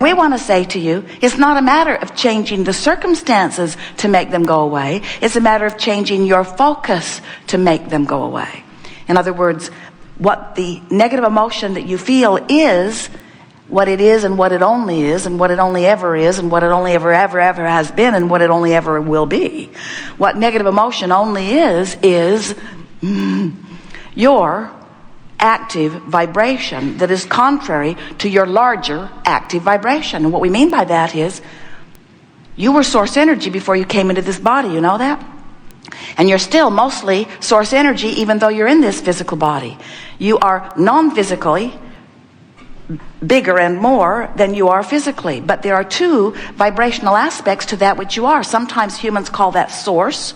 We want to say to you, it's not a matter of changing the circumstances to make them go away. It's a matter of changing your focus to make them go away. In other words, what the negative emotion that you feel is, what it is and what it only is and what it only ever is and what it only ever has been and what it only ever will be. What negative emotion only is your active vibration that is contrary to your larger active vibration. And what we mean by that is, you were source energy before you came into this body, you know that? And you're still mostly source energy even though you're in this physical body. You are non-physically bigger and more than you are physically. But there are two vibrational aspects to that which you are. Sometimes humans call that source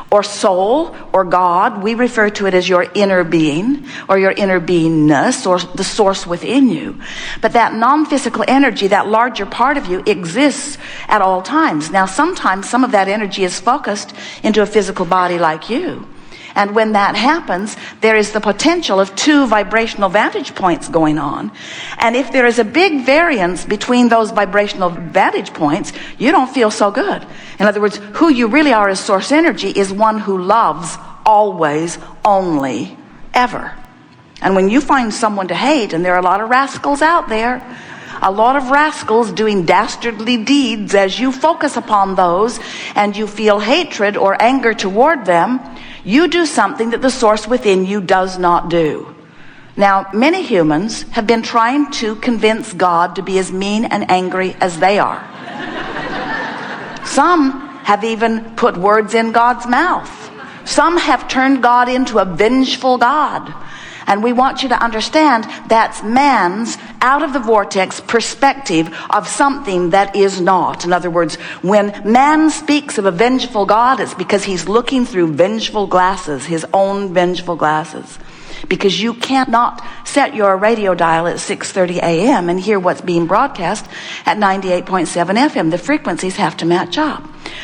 or soul or God. We refer to it as your inner being or your inner beingness or the source within you. But that non-physical energy, that larger part of you, exists at all times. Now sometimes some of that energy is focused into a physical body like you. And when that happens, there is the potential of two vibrational vantage points going on. And if there is a big variance between those vibrational vantage points, you don't feel so good. In other words, who you really are as source energy is one who loves always, only, ever. And when you find someone to hate, and there are a lot of rascals out there, a lot of rascals doing dastardly deeds, as you focus upon those and you feel hatred or anger toward them, you do something that the source within you does not do. Now, many humans have been trying to convince God to be as mean and angry as they are. Some have even put words in God's mouth. Some have turned God into a vengeful God. And we want you to understand that's man's out of the vortex perspective of something that is not. In other words, when man speaks of a vengeful God, it's because he's looking through vengeful glasses, his own vengeful glasses. Because you cannot set your radio dial at 6:30 a.m. and hear what's being broadcast at 98.7 FM. The frequencies have to match up.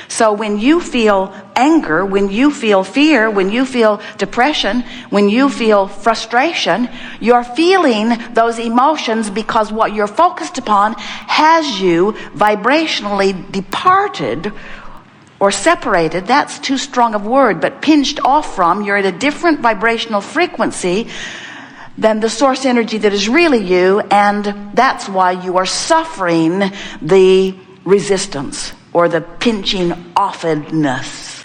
So when you feel anger, when you feel fear, when you feel depression, when you feel frustration, you're feeling those emotions because what you're focused upon has you vibrationally departed or separated. That's too strong of word, but pinched off from. You're at a different vibrational frequency than the source energy that is really you, and that's why you are suffering the resistance or the pinching offedness.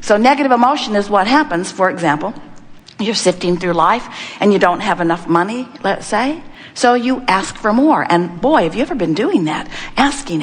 So negative emotion is what happens. For example, you're sifting through life and you don't have enough money, let's say. So you ask for more. And boy, have you ever been doing that? Asking.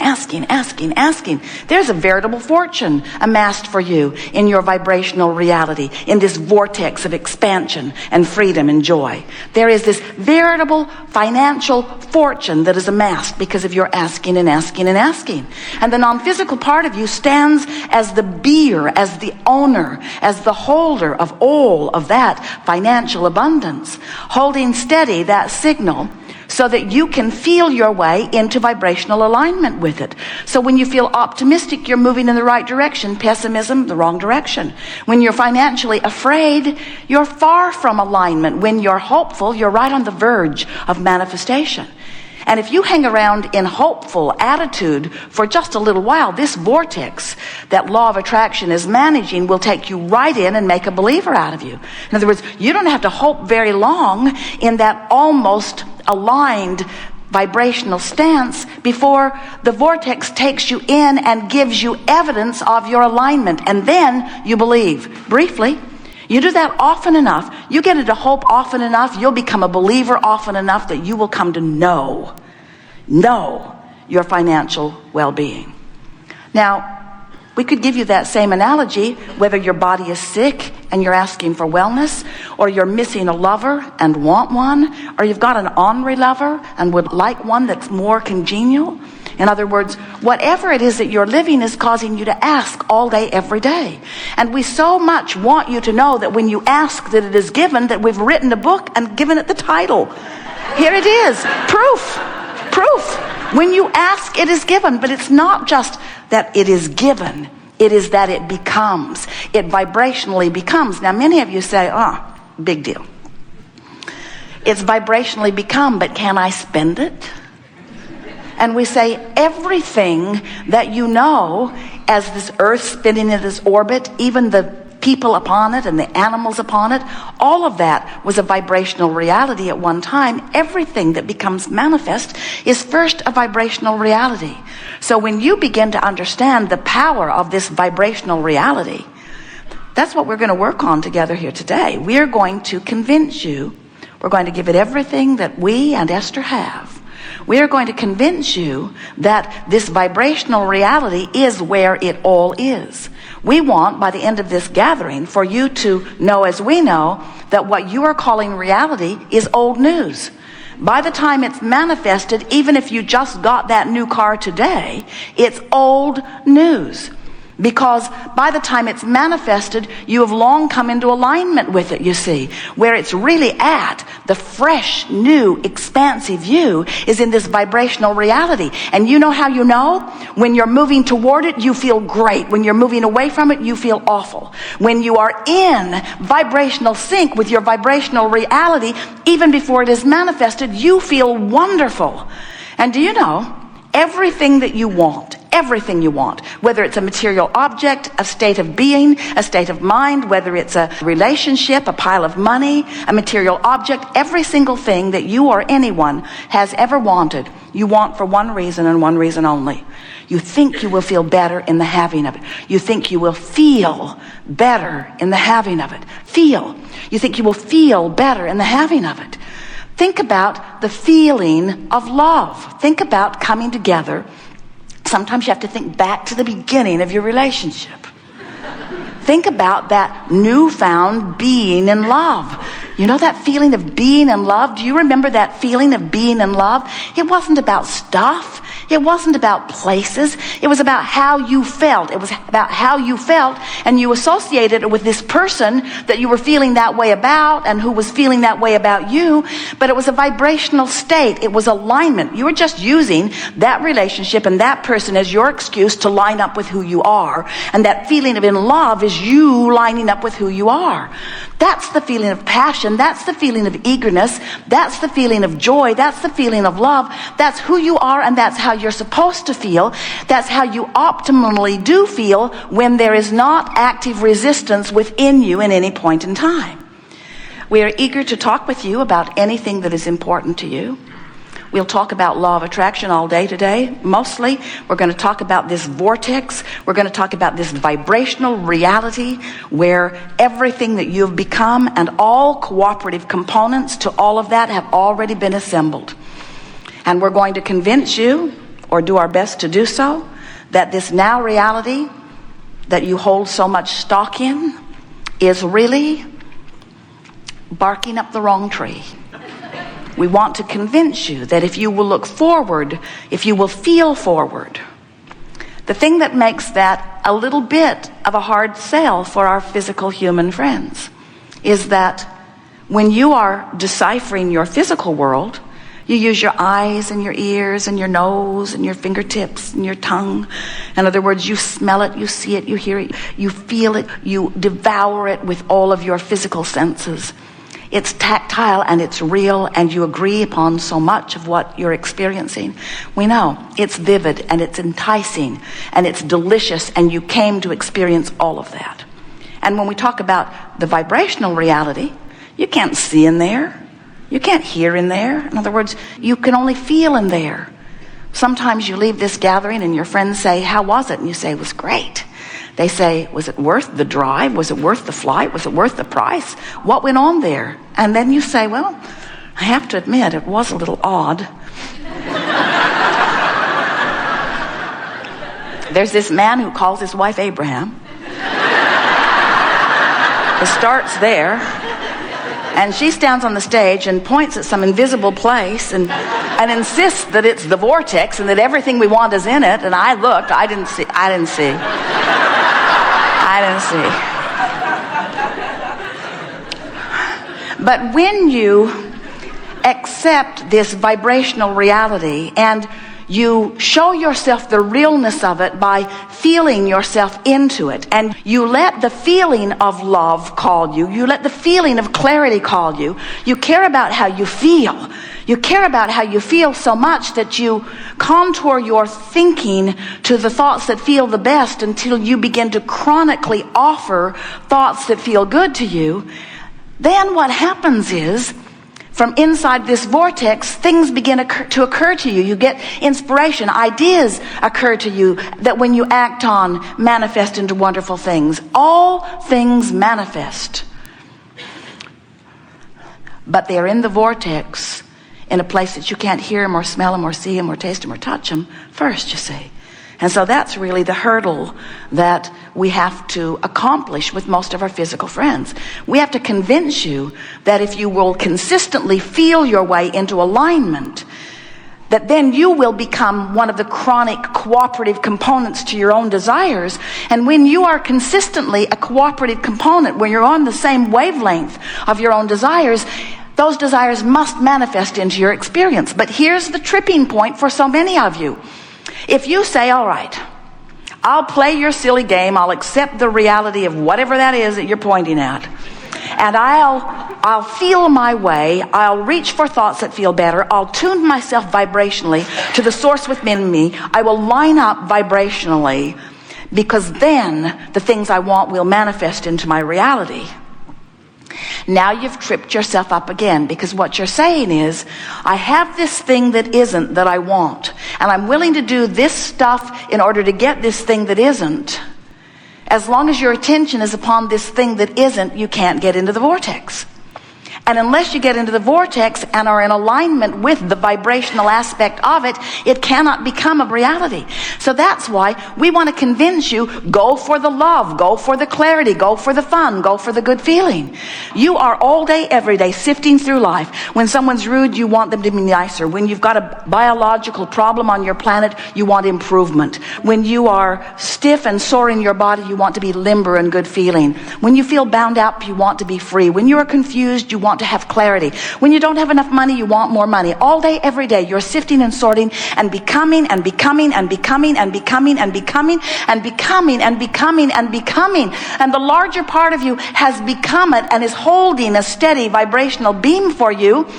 There's a veritable fortune amassed for you in your vibrational reality, in this vortex of expansion and freedom and joy. There is this veritable financial fortune that is amassed because of your asking. And the non-physical part of you stands as the beer, as the owner, as the holder of all of that financial abundance, holding steady that signal so that you can feel your way into vibrational alignment with it. So when you feel optimistic, you're moving in the right direction. Pessimism, the wrong direction. When you're financially afraid, you're far from alignment. When you're hopeful, you're right on the verge of manifestation. And if you hang around in hopeful attitude for just a little while, this vortex that law of attraction is managing will take you right in and make a believer out of you. In other words, you don't have to hope very long in that almost aligned vibrational stance before the vortex takes you in and gives you evidence of your alignment. And then you believe. Briefly. You do that often enough, you get into hope often enough, you'll become a believer often enough that you will come to know your financial well-being. Now, we could give you that same analogy, whether your body is sick and you're asking for wellness, or you're missing a lover and want one, or you've got an ornery lover and would like one that's more congenial. In other words, whatever it is that you're living is causing you to ask all day, every day. And we so much want you to know that when you ask that it is given, that we've written a book and given it the title. Here it is. Proof. When you ask, it is given. But it's not just that it is given. It is that it becomes. It vibrationally becomes. Now, many of you say, big deal. It's vibrationally become, but can I spend it? And we say everything that you know as this earth spinning in this orbit, even the people upon it and the animals upon it, all of that was a vibrational reality at one time. Everything that becomes manifest is first a vibrational reality. So when you begin to understand the power of this vibrational reality, that's what we're going to work on together here today. We're going to convince you, we're going to give it everything that we and Esther have. We are going to convince you that this vibrational reality is where it all is. We want, by the end of this gathering, for you to know, as we know, that what you are calling reality is old news. By the time it's manifested, even if you just got that new car today, it's old news. Because by the time it's manifested, you have long come into alignment with it, you see. Where it's really at, the fresh, new, expansive you is in this vibrational reality. And you know how you know? When you're moving toward it, you feel great. When you're moving away from it, you feel awful. When you are in vibrational sync with your vibrational reality, even before it is manifested, you feel wonderful. And do you know, everything that you want, everything you want, whether it's a material object, a state of being, a state of mind, whether it's a relationship, a pile of money, a material object, every single thing that you or anyone has ever wanted, you want for one reason and one reason only. You think you will feel better in the having of it. You think you will feel better in the having of it. Feel. You think you will feel better in the having of it. Think about the feeling of love. Think about coming together. Sometimes you have to think back to the beginning of your relationship. Think about that newfound being in love. You know that feeling of being in love? Do you remember that feeling of being in love? It wasn't about stuff. It wasn't about places. It was about how you felt. It was about how you felt, and you associated it with this person that you were feeling that way about and who was feeling that way about you. But it was a vibrational state. It was alignment. You were just using that relationship and that person as your excuse to line up with who you are. And that feeling of in love is you lining up with who you are. That's the feeling of passion. That's the feeling of eagerness. That's the feeling of joy. That's the feeling of love. That's who you are, and that's how you're supposed to feel. That's how you optimally do feel when there is not active resistance within you in any point in time. We are eager to talk with you about anything that is important to you. We'll talk about law of attraction all day today. Mostly, we're going to talk about this vortex. We're going to talk about this vibrational reality where everything that you've become and all cooperative components to all of that have already been assembled. And we're going to convince you, or do our best to do so, that this now reality that you hold so much stock in is really barking up the wrong tree. We want to convince you that if you will look forward, if you will feel forward, the thing that makes that a little bit of a hard sell for our physical human friends is that when you are deciphering your physical world, you use your eyes and your ears and your nose and your fingertips and your tongue. In other words, you smell it, you see it, you hear it, you feel it, you devour it with all of your physical senses. It's tactile and it's real, and you agree upon so much of what you're experiencing. We know it's vivid and it's enticing and it's delicious, and you came to experience all of that. And when we talk about the vibrational reality, you can't see in there. You can't hear in there. In other words, you can only feel in there. Sometimes you leave this gathering and your friends say, "How was it?" And you say, "It was great." They say, "Was it worth the drive? Was it worth the flight? Was it worth the price? What went on there?" And then you say, "Well, I have to admit, it was a little odd." There's this man who calls his wife Abraham. It starts there. And she stands on the stage and points at some invisible place and insists that it's the vortex and that everything we want is in it. And I looked, I didn't see. But when you accept this vibrational reality and you show yourself the realness of it by feeling yourself into it. And you let the feeling of love call you. You let the feeling of clarity call you. You care about how you feel. You care about how you feel so much that you contour your thinking to the thoughts that feel the best until you begin to chronically offer thoughts that feel good to you. Then what happens is, from inside this vortex, things begin to occur to you. You get inspiration. Ideas occur to you that when you act on, manifest into wonderful things. All things manifest. But they're in the vortex, in a place that you can't hear them or smell them or see them or taste them or touch them first, you see. And so that's really the hurdle that we have to accomplish with most of our physical friends. We have to convince you that if you will consistently feel your way into alignment, that then you will become one of the chronic cooperative components to your own desires. And when you are consistently a cooperative component, when you're on the same wavelength of your own desires, those desires must manifest into your experience. But here's the tripping point for so many of you. If you say, all right, I'll play your silly game, I'll accept the reality of whatever that is that you're pointing at, and I'll feel my way, I'll reach for thoughts that feel better, I'll tune myself vibrationally to the source within me, I will line up vibrationally, because then the things I want will manifest into my reality. Now you've tripped yourself up again, because what you're saying is, I have this thing that isn't that I want, and I'm willing to do this stuff in order to get this thing that isn't. As long as your attention is upon this thing that isn't, you can't get into the vortex. And unless you get into the vortex and are in alignment with the vibrational aspect of it, it cannot become a reality. So that's why we want to convince you, go for the love, go for the clarity, go for the fun, go for the good feeling. You are all day, every day, sifting through life. When someone's rude, you want them to be nicer. When you've got a biological problem on your planet, you want improvement. When you are stiff and sore in your body, you want to be limber and good feeling. When you feel bound up, you want to be free. When you are confused, you want to have clarity. When you don't have enough money, you want more money. All day, every day, you're sifting and sorting and becoming and becoming and becoming and becoming and becoming and becoming and becoming and becoming. And the larger part of you has become it and is holding a steady vibrational beam for you.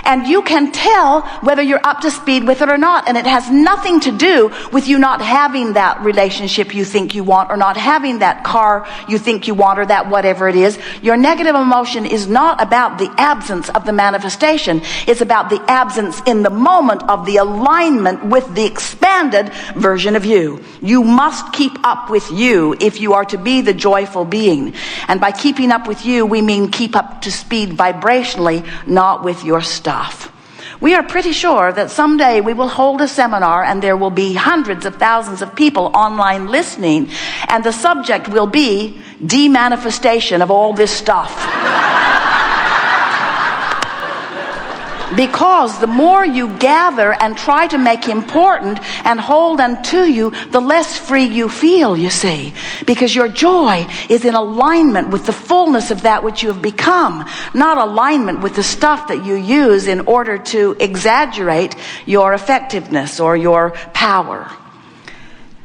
And you can tell whether you're up to speed with it or not. And it has nothing to do with you not having that relationship you think you want, or not having that car you think you want, or that whatever it is. Your negative emotion is not about the absence of the manifestation. It's about the absence in the moment of the alignment with the expanded version of you. You must keep up with you if you are to be the joyful being. And by keeping up with you, we mean keep up to speed vibrationally, not with your stuff. We are pretty sure that someday we will hold a seminar and there will be hundreds of thousands of people online listening, and the subject will be demanifestation of all this stuff. Because the more you gather and try to make important and hold unto you, the less free you feel, you see. Because your joy is in alignment with the fullness of that which you have become, not alignment with the stuff that you use in order to exaggerate your effectiveness or your power.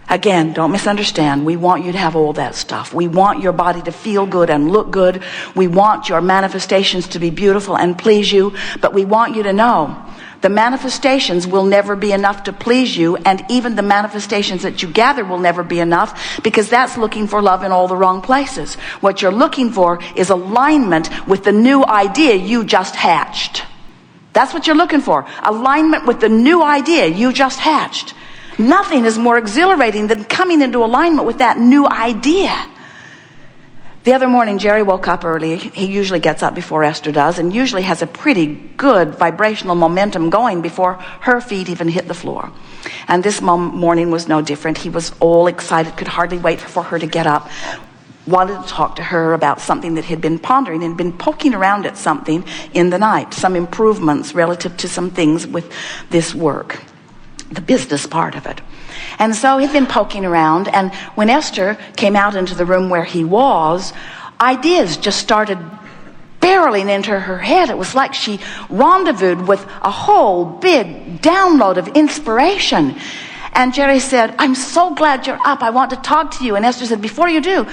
Again, don't misunderstand. We want you to have all that stuff. We want your body to feel good and look good. We want your manifestations to be beautiful and please you. But we want you to know the manifestations will never be enough to please you. And even the manifestations that you gather will never be enough, because that's looking for love in all the wrong places. What you're looking for is alignment with the new idea you just hatched. That's what you're looking for. Alignment with the new idea you just hatched. Nothing is more exhilarating than coming into alignment with that new idea. The other morning, Jerry woke up early. He usually gets up before Esther does, and usually has a pretty good vibrational momentum going before her feet even hit the floor. And this morning was no different. He was all excited, could hardly wait for her to get up. Wanted to talk to her about something that he'd been pondering and been poking around at something in the night. Some improvements relative to some things with this work. The business part of it. And so he'd been poking around, and when Esther came out into the room where he was, ideas just started barreling into her head. It was like she rendezvoused with a whole big download of inspiration. And Jerry said, I'm so glad you're up. I want to talk to you. And Esther said, before you do,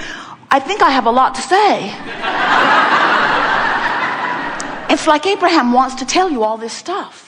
I think I have a lot to say. It's like Abraham wants to tell you all this stuff.